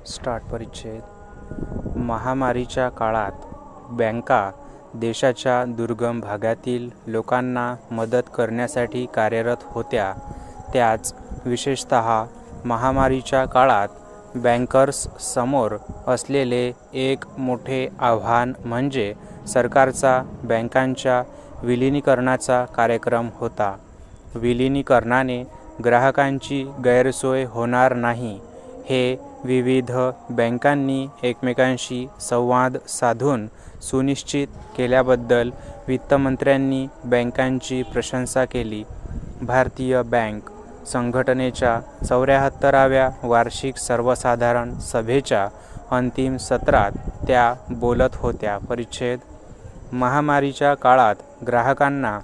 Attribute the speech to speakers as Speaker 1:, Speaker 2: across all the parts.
Speaker 1: Start परिच्छेद. महामारीच्या काळात बँका देशाच्या दुर्गम भागातील लोकांना मदत करण्यासाठी कार्यरत होत्या. त्याच विशेषतः महामारीच्या काळात बँकर्स समोर असलेले एक मोठे आव्हान म्हणजे सरकारचा बँकांच्या विलिनीकरणाचा कार्यक्रम होता. विलिनीकरणाने ग्राहकांची गैरसोय होणार नाही हे विविध बँकांनी एकमेकांशी संवाद साधून सुनिश्चित केल्याबद्दल वित्तमंत्र्यांनी बँकांची प्रशंसा केली. भारतीय बँक संघटनेच्या 74व्या वार्षिक सर्वसाधारण सभेच्या अंतिम सत्रात त्या बोलत होत्या. परिच्छेद. महामारीच्या काळात ग्राहकांना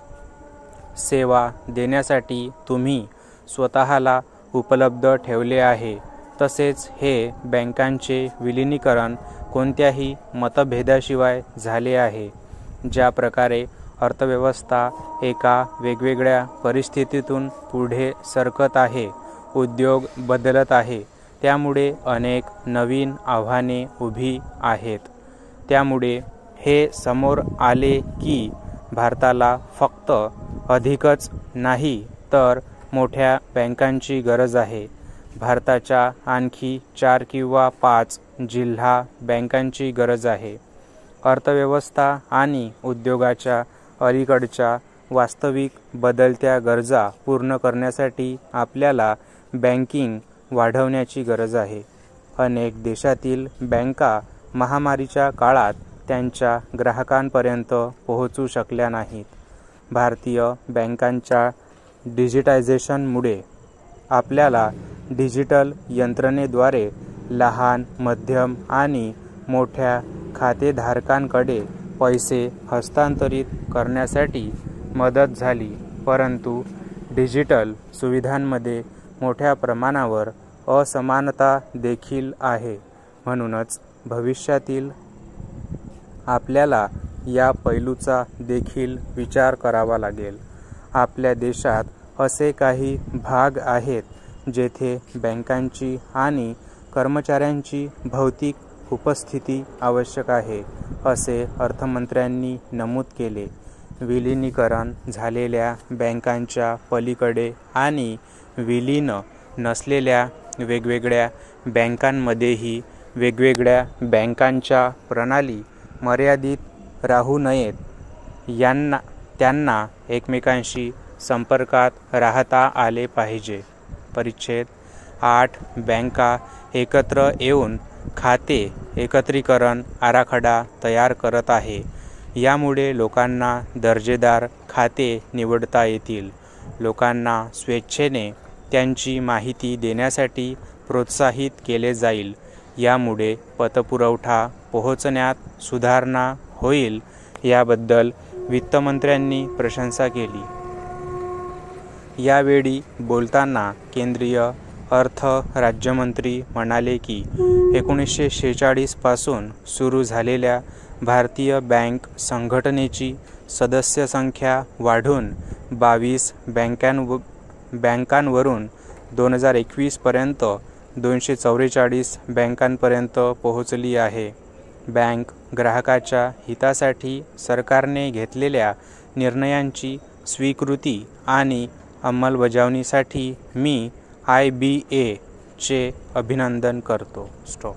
Speaker 1: सेवा देण्यासाठी तुम्ही स्वतःला उपलब्ध ठेवले आहे. तसेच हे बँकांचे विलिनीकरण कोणत्याही मतभेदाशिवाय झाले आहे. ज्या प्रकारे अर्थव्यवस्था एका वेगवेगळ्या परिस्थितीतून पुढे सरकत आहे, उद्योग बदलत आहे, त्यामुळे अनेक नवीन आव्हाने उभी आहेत. त्यामुळे हे समोर आले की भारताला फक्त अधिकच नाही तर मोठ्या बँकांची गरज आहे. भारताच्या आणखी 4 किंवा 5 जिल्हा बँकांची गरज आहे. अर्थव्यवस्था आणि उद्योगाच्या अलीकडच्या वास्तविक बदलत्या गरजा पूर्ण करण्यासाठी आपल्याला बँकिंग वाढवण्याची गरज आहे. अनेक देशातील बँका महामारीच्या काळात त्यांच्या ग्राहकांपर्यंत पोहोचू शकल्या नाहीत. भारतीय बँकांच्या डिजिटायझेशनमुळे आपल्याला डिजिटल यंत्रणेद्वारे लहान, मध्यम आणि मोठ्या खातेधारकांकडे पैसे हस्तांतरित करण्यासाठी मदत झाली. परंतु डिजिटल सुविधांमध्ये मोठ्या प्रमाणावर असमानता देखील आहे. म्हणूनच भविष्यातील आपल्याला या पैलूचा देखील विचार करावा लागेल. आपल्या देशात असे काही भाग आहेत जेथे बँकांची आणि कर्मचाऱ्यांची भौतिक उपस्थिती आवश्यक आहे, असे अर्थमंत्र्यांनी नमूद केले. विलिनीकरण झालेल्या बँकांच्या पलीकडे आणि विलीन नसलेल्या वेगवेगळ्या बँकांमध्येही वेगवेगळ्या बँकांच्या प्रणाली मर्यादित राहू नयेत. त्यांना एकमेकांशी संपर्कात राहता आले पाहिजे. परिच्छेद. 8 बँका एकत्र येऊन खाते एकत्रीकरण आराखडा तयार करत आहे. यामुळे लोकांना दर्जेदार खाते निवडता येतील. लोकांना स्वेच्छेने त्यांची माहिती देण्यासाठी प्रोत्साहित केले जाईल. यामुळे पतपुरवठा पोहोचण्यात सुधारणा होईल. याबद्दल वित्तमंत्र्यांनी प्रशंसा केली. यावेळी बोलताना केंद्रीय अर्थ राज्यमंत्री म्हणाले की 1946 पासून सुरू झालेल्या भारतीय बँक संघटनेची सदस्य संख्या वाढून 22 बँकांवरून 2021 पर्यंत 244 बँकांपर्यंत पोहोचली आहे. बँक ग्राहकाच्या हितासाठी सरकारने घेतलेल्या निर्णयांची स्वीकृती आणि अंमलबजावणीसाठी मी IBA चे अभिनंदन करतो. स्टॉप.